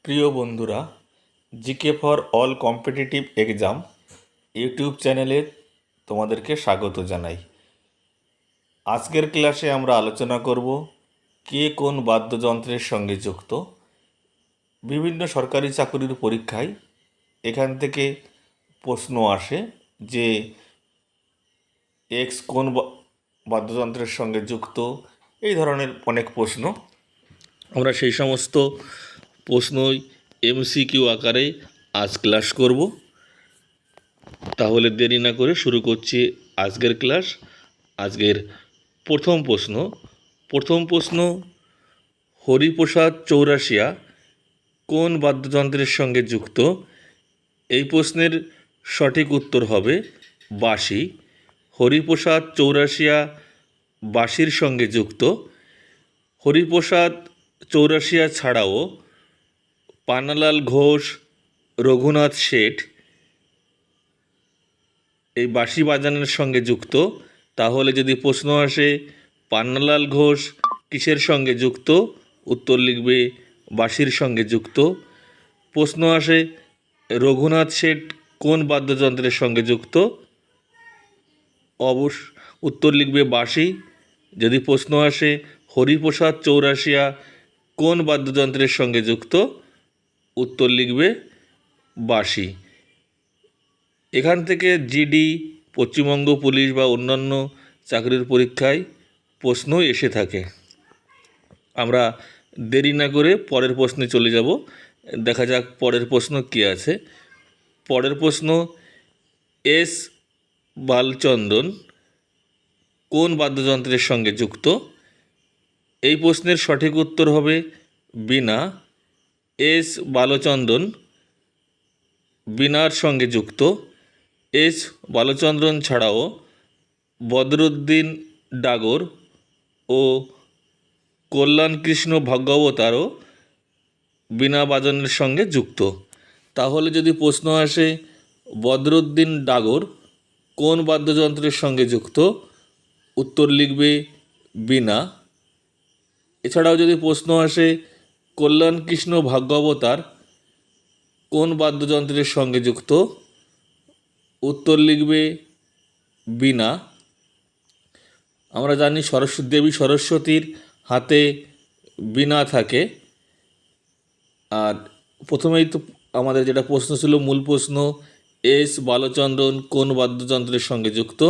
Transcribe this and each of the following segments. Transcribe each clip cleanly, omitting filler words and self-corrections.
প্রিয় বন্ধুরা, GK for all competitive exam YouTube চ্যানেলে তোমাদেরকে স্বাগত জানাই। আজকের ক্লাসে আমরা আলোচনা করব কে কোন বাদ্যযন্ত্রের সঙ্গে যুক্ত। বিভিন্ন সরকারি চাকরির পরীক্ষায় এখান থেকে প্রশ্ন আসে যে এক্স কোন বাদ্যযন্ত্রের সঙ্গে যুক্ত, এই ধরনের অনেক প্রশ্ন। আমরা সেই সমস্ত প্রশ্নই এমসিকিউ আকারে আজ ক্লাস করব। তাহলে দেরি না করে শুরু করছি আজকের ক্লাস। আজকের প্রথম প্রশ্ন, হরিপ্রসাদ চৌরাশিয়া কোন বাদ্যযন্ত্রের সঙ্গে যুক্ত? এই প্রশ্নের সঠিক উত্তর হবে বাঁশি। হরিপ্রসাদ চৌরাশিয়া বাঁশির সঙ্গে যুক্ত। হরিপ্রসাদ চৌরাশিয়া ছাড়াও পান্নালাল ঘোষ, রঘুনাথ শেঠ এই বাঁশি বাজানোর সঙ্গে যুক্ত। তাহলে যদি প্রশ্ন আসে পান্নালাল ঘোষ কিসের সঙ্গে যুক্ত, উত্তর লিখবে বাঁশির সঙ্গে যুক্ত। প্রশ্ন আসে রঘুনাথ শেঠ কোন বাদ্যযন্ত্রের সঙ্গে যুক্ত, উত্তর লিখবে বাঁশি। যদি প্রশ্ন আসে হরিপ্রসাদ চৌরাশিয়া কোন বাদ্যযন্ত্রের সঙ্গে যুক্ত, উত্তর লিখবে বাঁশি। এখান থেকে জিডি, পশ্চিমবঙ্গ পুলিশ বা অন্যান্য চাকরির পরীক্ষায় প্রশ্ন এসে থাকে। আমরা দেরি না করে পরের প্রশ্নে চলে যাব। দেখা যাক পরের প্রশ্ন কী আছে। পরের প্রশ্ন, এস বালচন্দন কোন বাদ্যযন্ত্রের সঙ্গে যুক্ত? এই প্রশ্নের সঠিক উত্তর হবে বীণা। এস বালচন্দন বীণার সঙ্গে যুক্ত। এস বালচন্দ্রন ছাড়াও বদরুদ্দিন ডাগর ও কল্যাণকৃষ্ণ ভাগবতারও বীণা বাদনের সঙ্গে যুক্ত। তাহলে যদি প্রশ্ন আসে বদরুদ্দিন ডাগর কোন বাদ্যযন্ত্রের সঙ্গে যুক্ত, উত্তর লিখবে বীণা। এছাড়াও যদি প্রশ্ন আসে কল্যাণকৃষ্ণ ভাগবতার কোন বাদ্যযন্ত্রের সঙ্গে যুক্ত, উত্তর লিখবে বীণা। আমরা জানি দেবী সরস্বতীর হাতে বীণা থাকে। আর প্রথমেই তো আমাদের যেটা প্রশ্ন ছিল, মূল প্রশ্ন, এস বালচন্দ্রন কোন বাদ্যযন্ত্রের সঙ্গে যুক্ত,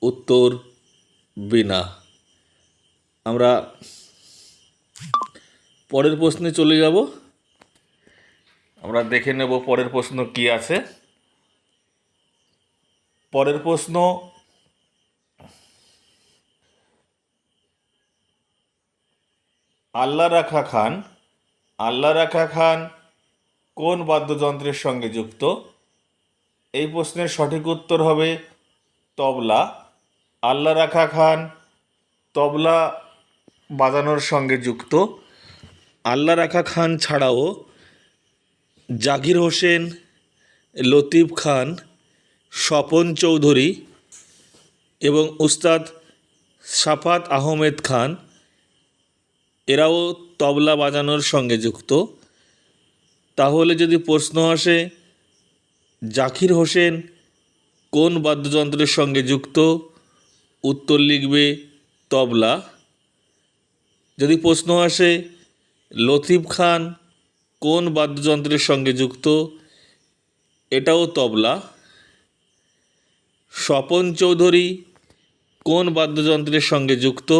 উত্তর বীণা। আমরা পরের প্রশ্নে চলে যাব। আমরা দেখে নেব পরের প্রশ্ন কি আছে। পরের প্রশ্ন, আল্লা রাখা খান কোন বাদ্যযন্ত্রের সঙ্গে যুক্ত? এই প্রশ্নের সঠিক উত্তর হবে তবলা। আল্লা রাখা খান তবলা বাজানোর সঙ্গে যুক্ত। আল্লা রাখা খান ছাড়াও জাকির হোসেন, লতিফ খান, স্বপন চৌধুরী এবং উস্তাদ সাফাত আহমেদ খান এরাও তবলা বাজানোর সঙ্গে যুক্ত। তাহলে যদি প্রশ্ন আসে জাকির হোসেন কোন বাদ্যযন্ত্রের সঙ্গে যুক্ত, উত্তর লিখবে তবলা। যদি প্রশ্ন আসে লতিফ খান কোন বাদ্যযন্ত্রের সঙ্গে যুক্ত, এটাও তবলা। স্বপন চৌধুরী কোন বাদ্যযন্ত্রের সঙ্গে যুক্ত,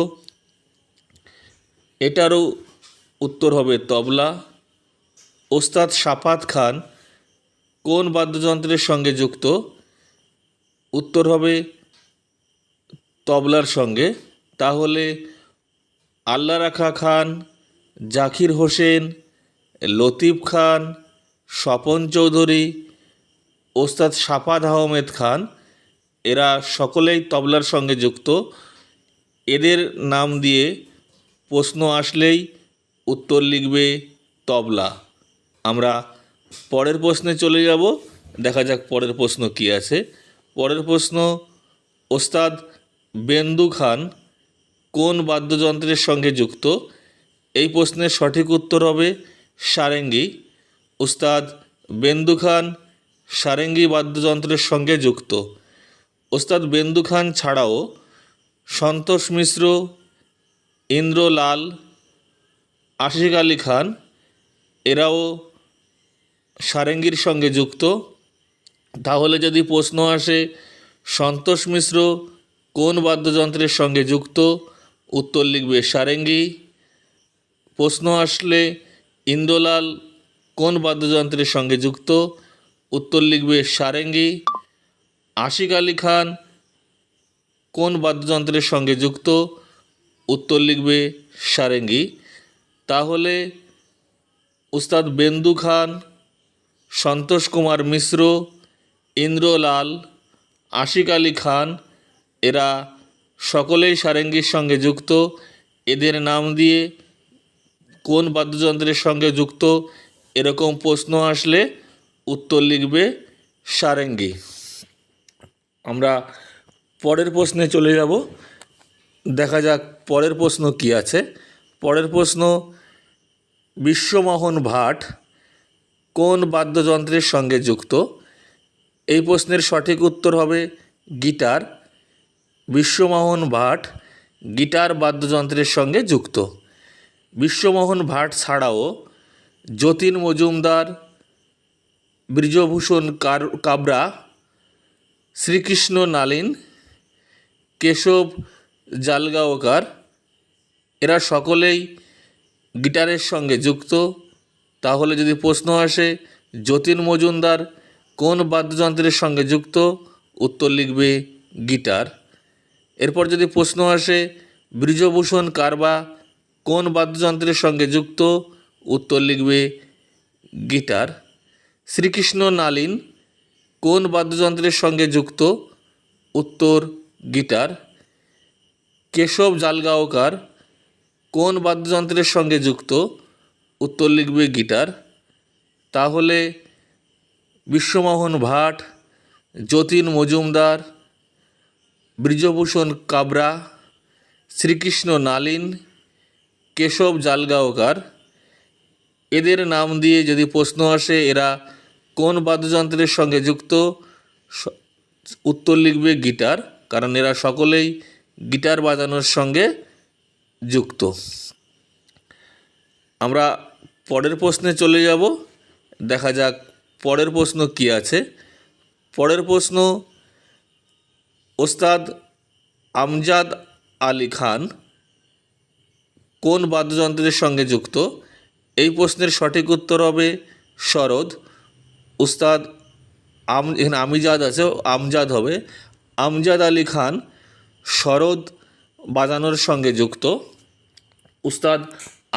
এটারও উত্তর হবে তবলা। ওস্তাদ সাফাত খান কোন বাদ্যযন্ত্রের সঙ্গে যুক্ত, উত্তর হবে তবলার সঙ্গে। তাহলে আল্লা রাখা খান, জাকির হোসেন, লতিফ খান, স্বপন চৌধুরী, ওস্তাদ সাফাত আহমেদ খান এরা সকলেই তবলার সঙ্গে যুক্ত। এদের নাম দিয়ে প্রশ্ন আসলেই উত্তর লিখবে তবলা। আমরা পরের প্রশ্নে চলে যাব। দেখা যাক পরের প্রশ্ন কী আছে। পরের প্রশ্ন, ওস্তাদ বেন্দু খান কোন বাদ্যযন্ত্রের সঙ্গে যুক্ত? এই প্রশ্নের সঠিক উত্তর হবে সারেঙ্গি। উস্তাদ বেন্দু খান সারেঙ্গি বাদ্যযন্ত্রের সঙ্গে যুক্ত। ওস্তাদ বেন্দু খান ছাড়াও সন্তোষ মিশ্র, ইন্দ্রলাল, আশিক আলী খান এরাও সারেঙ্গির সঙ্গে যুক্ত। তাহলে যদি প্রশ্ন আসে সন্তোষ মিশ্র কোন বাদ্যযন্ত্রের সঙ্গে যুক্ত, উত্তর লিখবে সারেঙ্গি। প্রশ্ন আসলে ইন্দ্রলাল কোন বাদ্যযন্ত্রের সঙ্গে যুক্ত, উত্তর লিখবে সারেঙ্গি। আশিক আলী খান কোন বাদ্যযন্ত্রের সঙ্গে যুক্ত, উত্তর লিখবে সারেঙ্গি। তাহলে উস্তাদ বেন্দু খান, সন্তোষ কুমার মিশ্র, ইন্দ্রলাল, আশিক আলী খান এরা সকলেই সারেঙ্গির সঙ্গে যুক্ত। এদের নাম দিয়ে কোন বাদ্যযন্ত্রের সঙ্গে যুক্ত এরকম প্রশ্ন আসলে উত্তর লিখবে সারেঙ্গি। আমরা পরের প্রশ্নে চলে যাব। দেখা যাক পরের প্রশ্ন কি আছে। পরের প্রশ্ন, বিশ্বমোহন ভাট কোন বাদ্যযন্ত্রের সঙ্গে যুক্ত? এই প্রশ্নের সঠিক উত্তর হবে গিটার। বিশ্বমোহন ভাট গিটার বাদ্যযন্ত্রের সঙ্গে যুক্ত। বিশ্বমোহন ভাট ছাড়াও যতীন মজুমদার, ব্রিজভূষণ কাবরা, শ্রীকৃষ্ণ নালিন, কেশব জালগাওকার এরা সকলেই গিটারের সঙ্গে যুক্ত। তাহলে যদি প্রশ্ন আসে যতীন মজুমদার কোন বাদ্যযন্ত্রের সঙ্গে যুক্ত, উত্তর লিখবে গিটার। এরপর যদি প্রশ্ন আসে ব্রিজভূষণ কারবা কোন বাদ্যযন্ত্রের সঙ্গে যুক্ত, উত্তর লিখবে গিটার। শ্রীকৃষ্ণ নালিন কোন বাদ্যযন্ত্রের সঙ্গে যুক্ত, উত্তর গিটার। কেশব জালগাওকার কোন বাদ্যযন্ত্রের সঙ্গে যুক্ত, উত্তর লিখবে গিটার। তাহলে বিশ্বমোহন ভাট, যতীন মজুমদার, ব্রিজভূষণ কাবরা, শ্রীকৃষ্ণ নালিন, কেশব জালগাওকার এদের নাম দিয়ে যদি প্রশ্ন আসে এরা কোন বাদ্যযন্ত্রের সঙ্গে যুক্ত, উত্তর লিখবে গিটার, কারণ এরা সকলেই গিটার বাজানোর সঙ্গে যুক্ত। আমরা পরের প্রশ্নে চলে যাব। দেখা যাক পরের প্রশ্ন কি আছে। পরের প্রশ্ন, ওস্তাদ আমজাদ আলী খান কোন বাদ্যযন্ত্রের সঙ্গে যুক্ত? এই প্রশ্নের সঠিক উত্তর হবে সরোদ। উস্তাদ এখানে আমিজাদ আছে, আমজাদ হবে। আমজাদ আলী খান সরোদ বাজানোর সঙ্গে যুক্ত। উস্তাদ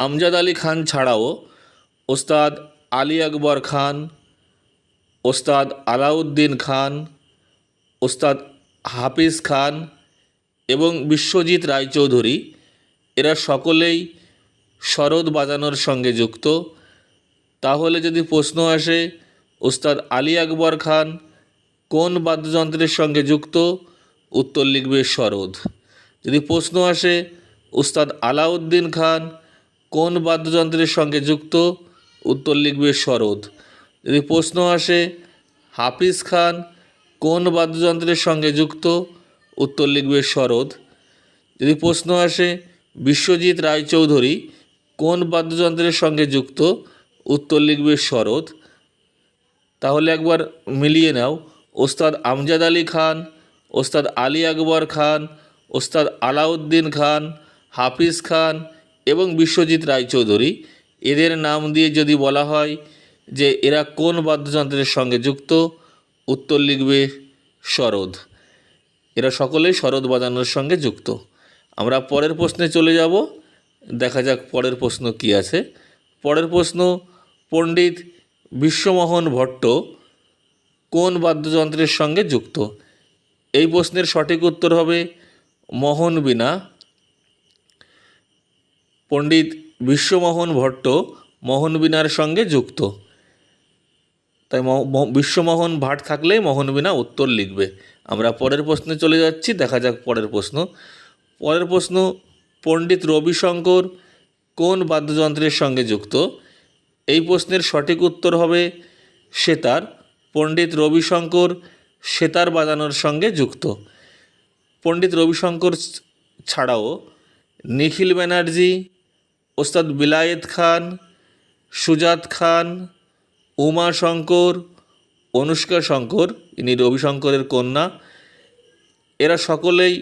আমজাদ আলী খান ছাড়াও ওস্তাদ আলী আকবর খান, ওস্তাদ আলাউদ্দিন খান, ওস্তাদ হাফিজ খান এবং বিশ্বজিৎ রায়চৌধুরী এরা সকলেই সরোদ বাজানোর সঙ্গে যুক্ত। তাহলে যদি প্রশ্ন আসে ওস্তাদ আলী আকবর খান কোন বাদ্যযন্ত্রের সঙ্গে যুক্ত, উত্তর লিখবে সরোদ। যদি প্রশ্ন আসে ওস্তাদ আলাউদ্দিন খান কোন বাদ্যযন্ত্রের সঙ্গে যুক্ত, উত্তর লিখবে সরোদ। যদি প্রশ্ন আসে হাফিজ খান কোন বাদ্যযন্ত্রের সঙ্গে যুক্ত, উত্তর লিখবে সরোদ। যদি প্রশ্ন আসে বিশ্বজিৎ রায়চৌধুরী কোন বাদ্যযন্ত্রের সঙ্গে যুক্ত, উত্তর লিখবে সরোদ। তাহলে একবার মিলিয়ে নাও, ওস্তাদ আমজাদ আলী খান, ওস্তাদ আলী আকবর খান, ওস্তাদ আলাউদ্দিন খান, হাফিজ খান এবং বিশ্বজিৎ রায়চৌধুরী এদের নাম দিয়ে যদি বলা হয় যে এরা কোন বাদ্যযন্ত্রের সঙ্গে যুক্ত, উত্তর লিখবে সরোদ। এরা সকলেই সরোদ বাজানোর সঙ্গে যুক্ত। আমরা পরের প্রশ্নে চলে যাব। দেখা যাক পরের প্রশ্ন কি আছে। পরের প্রশ্ন, পণ্ডিত বিশ্বমোহন ভট্ট কোন বাদ্যযন্ত্রের সঙ্গে যুক্ত? এই প্রশ্নের সঠিক উত্তর হবে মোহন বীণা। পণ্ডিত বিশ্বমোহন ভট্ট মোহন বীণার সঙ্গে যুক্ত। তাই বিশ্বমোহন ভাট থাকলেই মোহন বীণা উত্তর লিখবে। আমরা পরের প্রশ্নে চলে যাচ্ছি। দেখা যাক পরের প্রশ্ন। পরের প্রশ্ন, পণ্ডিত রবিশঙ্কর কোন বাদ্যযন্ত্রের সঙ্গে যুক্ত? এই প্রশ্নের সঠিক উত্তর হবে সেতার। পণ্ডিত রবিশঙ্কর সেতার বাজানোর সঙ্গে যুক্ত। পণ্ডিত রবিশঙ্কর ছাড়াও নিখিল ব্যানার্জি, ওস্তাদ বিলায়েত খান, সুজাত খান, উমা শঙ্কর, অনুষ্কা শঙ্কর, ইনি রবিশঙ্করের কন্যা, এরা সকলেই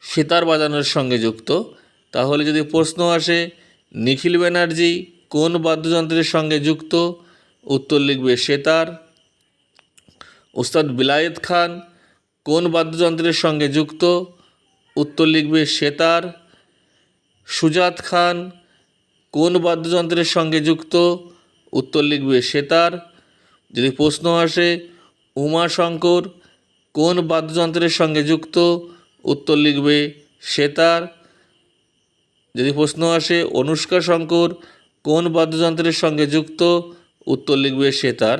সেতার বাজানোর সঙ্গে যুক্ত। তাহলে যদি প্রশ্ন আসে নিখিল ব্যানার্জি কোন বাদ্যযন্ত্রের সঙ্গে যুক্ত, উত্তর লিখবে সেতার। ওস্তাদ বিলায়েত খান কোন বাদ্যযন্ত্রের সঙ্গে যুক্ত, উত্তর লিখবে সেতার। সুজাত খান কোন বাদ্যযন্ত্রের সঙ্গে যুক্ত, উত্তর লিখবে সেতার। যদি প্রশ্ন আসে উমা শঙ্কর কোন বাদ্যযন্ত্রের সঙ্গে যুক্ত, উত্তর লিখবে সেতার। যদি প্রশ্ন আসে অনুষ্কা শঙ্কর কোন বাদ্যযন্ত্রের সঙ্গে যুক্ত, উত্তর লিখবে সেতার।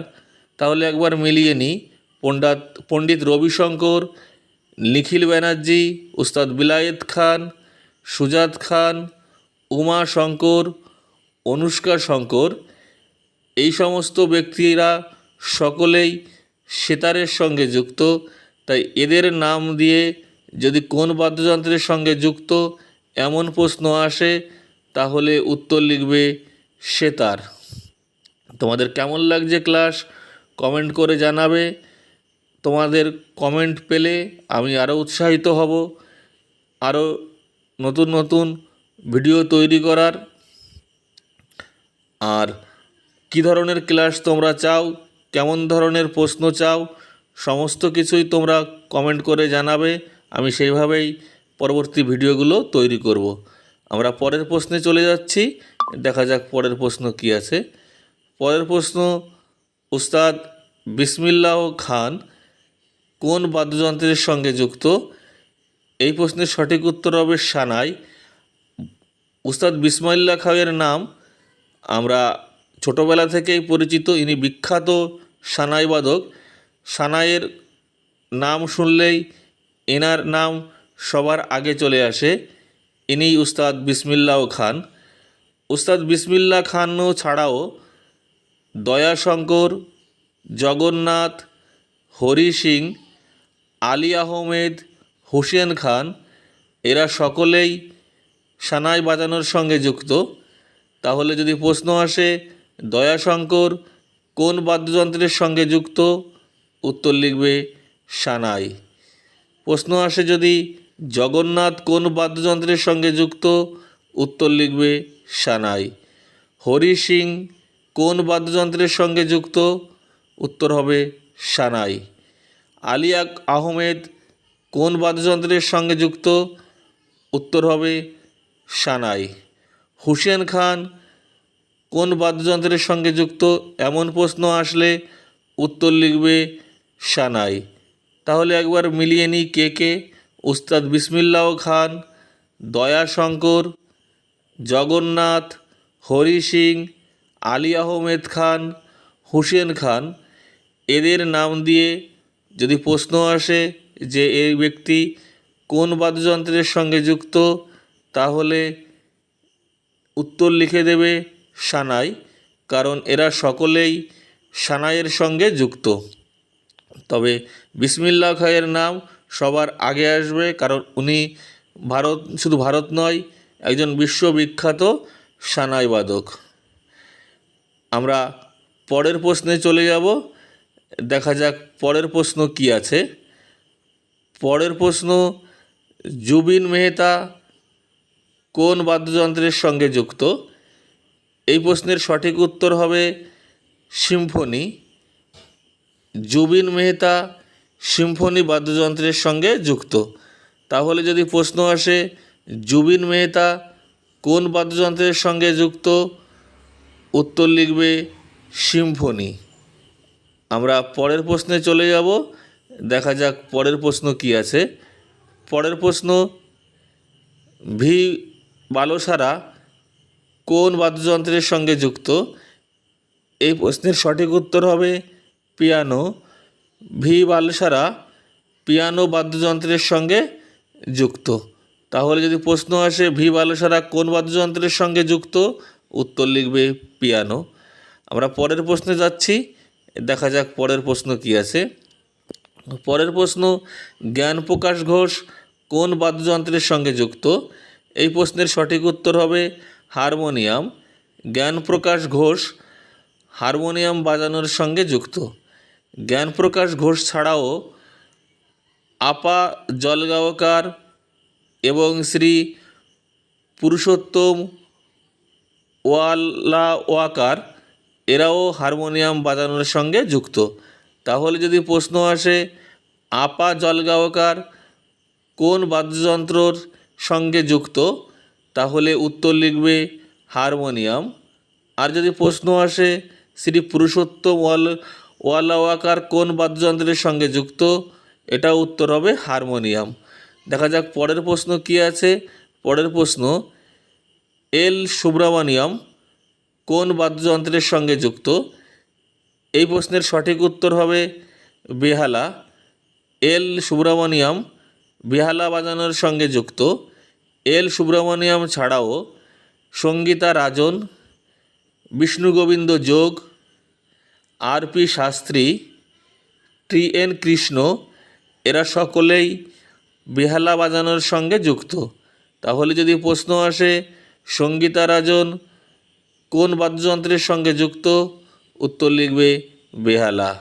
তাহলে একবার মিলিয়ে নিই, পণ্ডিত রবিশঙ্কর, নিখিল ব্যানার্জি, উস্তাদ বিলায়েত খান, সুজাত খান, উমা শঙ্কর, অনুষ্কা শঙ্কর, এই সমস্ত ব্যক্তিরা সকলেই সেতারের সঙ্গে যুক্ত। তাই এদের নাম দিয়ে যদি কোন বাদ্যযন্ত্রের সঙ্গে যুক্ত এমন প্রশ্ন আসে তাহলে উত্তর লিখবে সেতার। তোমাদের কেমন লাগছে ক্লাস কমেন্ট করে জানাবে। তোমাদের কমেন্ট পেলে আমি আরও উৎসাহিত হব আরও নতুন নতুন ভিডিও তৈরি করার। আর কী ধরনের ক্লাস তোমরা চাও, কেমন ধরনের প্রশ্ন চাও, সমস্ত কিছুই তোমরা কমেন্ট করে জানাবে। আমি সেইভাবেই পরবর্তী ভিডিওগুলো তৈরি করব। আমরা পরের প্রশ্নে চলে যাচ্ছি, দেখা যাক পরের প্রশ্ন কী আছে। পরের প্রশ্ন, উস্তাদ বিসমিল্লাহ খান কোন বাদ্যযন্ত্রের সঙ্গে যুক্ত, এই প্রশ্নের সঠিক উত্তর হবে সানাই। উস্তাদ বিসমিল্লাহ খানের নাম আমরা ছোটোবেলা থেকেই পরিচিত, ইনি বিখ্যাত সানাই বাদক। সানাইয়ের নাম শুনলেই এনার নাম সবার আগে চলে আসে, ইনি উস্তাদ বিসমিল্লাহ খান। উস্তাদ বিসমিল্লাহ খানও ছাড়াও দয়াশঙ্কর, জগন্নাথ, হরি সিং, আলী আহমেদ, হুসেন খান, এরা সকলেই সানাই বাজানোর সঙ্গে যুক্ত। তাহলে যদি প্রশ্ন আসে দয়াশঙ্কর কোন বাদ্যযন্ত্রের সঙ্গে যুক্ত, উত্তর লিখবে সানাই। প্রশ্ন আসে যদি জগন্নাথ কোন বাদ্যযন্ত্রের সঙ্গে যুক্ত, উত্তর লিখবে সানাই। হরি সিং কোন বাদ্যযন্ত্রের সঙ্গে যুক্ত, উত্তর হবে সানাই। আলী আহমেদ কোন বাদ্যযন্ত্রের সঙ্গে যুক্ত, উত্তর হবে সানাই। হুসেন খান কোন বাদ্যযন্ত্রের সঙ্গে যুক্ত, এমন প্রশ্ন আসলে উত্তর লিখবে সানাই। তাহলে একবার মিলিয়ে নিই কে কে। উস্তাদ বিসমিল্লাহ খান, দয়াশঙ্কর, জগন্নাথ, হরি সিং, আলী আহমেদ খান, হুসেন খান, এদের নাম দিয়ে যদি প্রশ্ন আসে যে এই ব্যক্তি কোন বাদ্যযন্ত্রের সঙ্গে যুক্ত, তাহলে উত্তর লিখে দেবে সানাই, কারণ এরা সকলেই সানাইয়ের সঙ্গে যুক্ত। তবে বিসমিল্লাহ খানের নাম সবার আগে আসবে, কারণ উনি শুধু ভারত নয়, একজন বিশ্ববিখ্যাত সানাই বাদক। আমরা পরের প্রশ্নে চলে যাব, দেখা যাক পরের প্রশ্ন কি আছে। পরের প্রশ্ন, জুবিন মেহতা কোন বাদ্যযন্ত্রের সঙ্গে যুক্ত, এই প্রশ্নের সঠিক উত্তর হবে সিম্ফনি। জুবিন মেহতা সিম্ফনি বাদ্যযন্ত্রের সঙ্গে যুক্ত। তাহলে যদি প্রশ্ন আসে জুবিন মেহতা কোন বাদ্যযন্ত্রের সঙ্গে যুক্ত, উত্তর লিখবে সিম্ফনি। আমরা পরের প্রশ্নে চলে যাব, দেখা যাক পরের প্রশ্ন কি আছে। পরের প্রশ্ন, ভি বালসারা কোন বাদ্যযন্ত্রের সঙ্গে যুক্ত, এই প্রশ্নের সঠিক উত্তর হবে পিয়ানো। ভি বালসারা পিয়ানো বাদ্যযন্ত্রের সঙ্গে যুক্ত। তাহলে যদি প্রশ্ন আসে ভি বালসারা কোন বাদ্যযন্ত্রের সঙ্গে যুক্ত, উত্তর লিখবে পিয়ানো। আমরা পরের প্রশ্নে যাচ্ছি, দেখা যাক পরের প্রশ্ন কি আছে। পরের প্রশ্ন, জ্ঞান প্রকাশ ঘোষ কোন বাদ্যযন্ত্রের সঙ্গে যুক্ত? এই প্রশ্নের সঠিক উত্তর হবে হারমোনিয়াম। জ্ঞান প্রকাশ ঘোষ হারমোনিয়াম বাজানোর সঙ্গে যুক্ত। জ্ঞান প্রকাশ ঘোষ ছাড়াও আপা জলগাওকার এবং শ্রী পুরুষোত্তম ওয়ালাওয়াকার এরাও হারমোনিয়াম বাজানোর সঙ্গে যুক্ত। তাহলে যদি প্রশ্ন আসে আপা জলগাওকার কোন বাদ্যযন্ত্রর সঙ্গে যুক্ত, তাহলে উত্তর লিখবে হারমোনিয়াম। আর যদি প্রশ্ন আসে শ্রী পুরুষোত্তম ওয়ালাওয়াকার কোন বাদ্যযন্ত্রের সঙ্গে যুক্ত, এটা উত্তর হবে হারমোনিয়াম। দেখা যাক পরের প্রশ্ন কি আছে। পরের প্রশ্ন, এল সুব্রমণিয়াম কোন বাদ্যযন্ত্রের সঙ্গে যুক্ত? এই প্রশ্নের সঠিক উত্তর হবে বেহালা। এল সুব্রমণিয়াম বেহালা বাজানোর সঙ্গে যুক্ত। এল সুব্রমণিয়াম ছাড়াও সঙ্গীতা রাজন, বিষ্ণু গোবিন্দ যোগ, আর.পি. শাস্ত্রী, টি.এন. কৃষ্ণ এরা সকলেই বেহালা বাজানোর সঙ্গে যুক্ত। তাহলে যদি প্রশ্ন আসে সঙ্গীতা রাজন কোন বাদ্যযন্ত্রের সঙ্গে যুক্ত, উত্তর লিখবে বেহালা।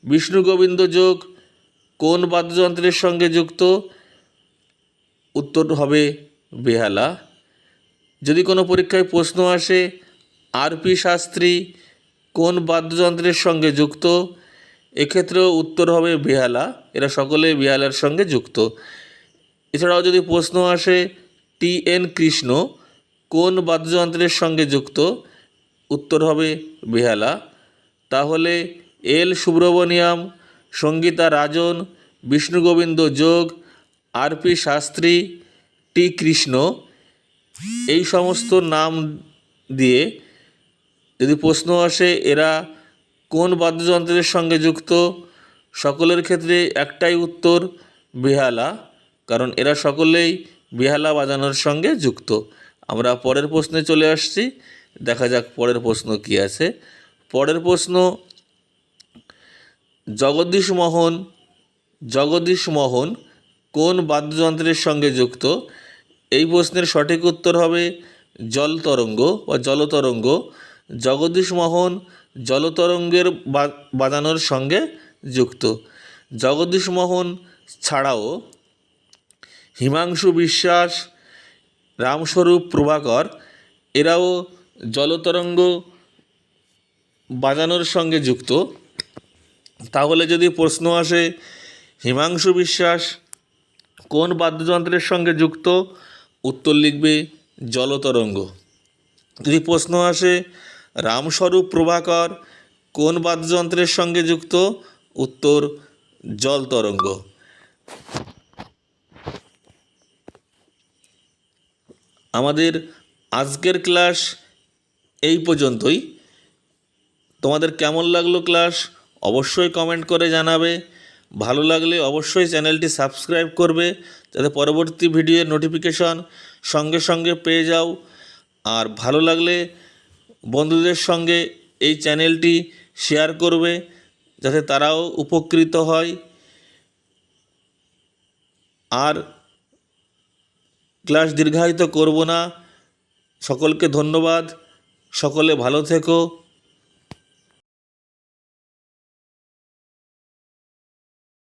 বিষ্ণু গোবিন্দ যোগ কোন বাদ্যযন্ত্রের সঙ্গে যুক্ত, উত্তর হবে বেহালা। যদি কোনো পরীক্ষায় প্রশ্ন আসে আর.পি. শাস্ত্রী কোন বাদ্যযন্ত্রের সঙ্গে যুক্ত, এক্ষেত্রেও উত্তর হবে বেহালা। এরা সকলে বেহালার সঙ্গে যুক্ত। এছাড়াও যদি প্রশ্ন আসে টি.এন. কৃষ্ণ কোন বাদ্যযন্ত্রের সঙ্গে যুক্ত, উত্তর হবে বেহালা। তাহলে এল সুব্রমণিয়াম, সঙ্গীতা রাজন, বিষ্ণু গোবিন্দ যোগ, আর.পি. শাস্ত্রী, টি. কৃষ্ণ এই সমস্ত নাম দিয়ে যদি প্রশ্ন আসে এরা কোন বাদ্যযন্ত্রের সঙ্গে যুক্ত, সকলের ক্ষেত্রে একটাই উত্তর বেহালা, কারণ এরা সকলেই বেহালা বাজানোর সঙ্গে যুক্ত। আমরা পরের প্রশ্নে চলে আসছি, দেখা যাক পরের প্রশ্ন কি আছে। পরের প্রশ্ন, জগদীশ মোহন কোন বাদ্যযন্ত্রের সঙ্গে যুক্ত? এই প্রশ্নের সঠিক উত্তর হবে জলতরঙ্গ বা জলতরঙ্গ। জগদীশ মোহন জলতরঙ্গের বাজানোর সঙ্গে যুক্ত। জগদীশ মোহন ছাড়াও হিমাংশু বিশ্বাস, রামস্বরূপ প্রভাকর এরাও জলতরঙ্গ বাজানোর সঙ্গে যুক্ত। তাহলে যদি প্রশ্ন আসে হিমাংশু বিশ্বাস কোন বাদ্যযন্ত্রের সঙ্গে যুক্ত, উত্তর লিখবে জলতরঙ্গ। যদি প্রশ্ন আসে রামস্বরূপ প্রভাকর কোন বাদ্যযন্ত্রের সঙ্গে যুক্ত, উত্তর জলতরঙ্গ। আমাদের আজকের ক্লাস এই পর্যন্তই। তোমাদের কেমন লাগলো ক্লাস অবশ্যই কমেন্ট করে জানাবে। ভালো লাগলে অবশ্যই চ্যানেলটি সাবস্ক্রাইব করবে, যাতে পরবর্তী ভিডিওর নোটিফিকেশন সঙ্গে সঙ্গে পেয়ে যাও। আর ভালো লাগলে বন্ধুদের সঙ্গে এই চ্যানেলটি শেয়ার করবে, যাতে তারাও উপকৃত হয়। আর ক্লাস দীর্ঘায়িত করব না। সকলকে ধন্যবাদ। সকলে ভালো থেকো।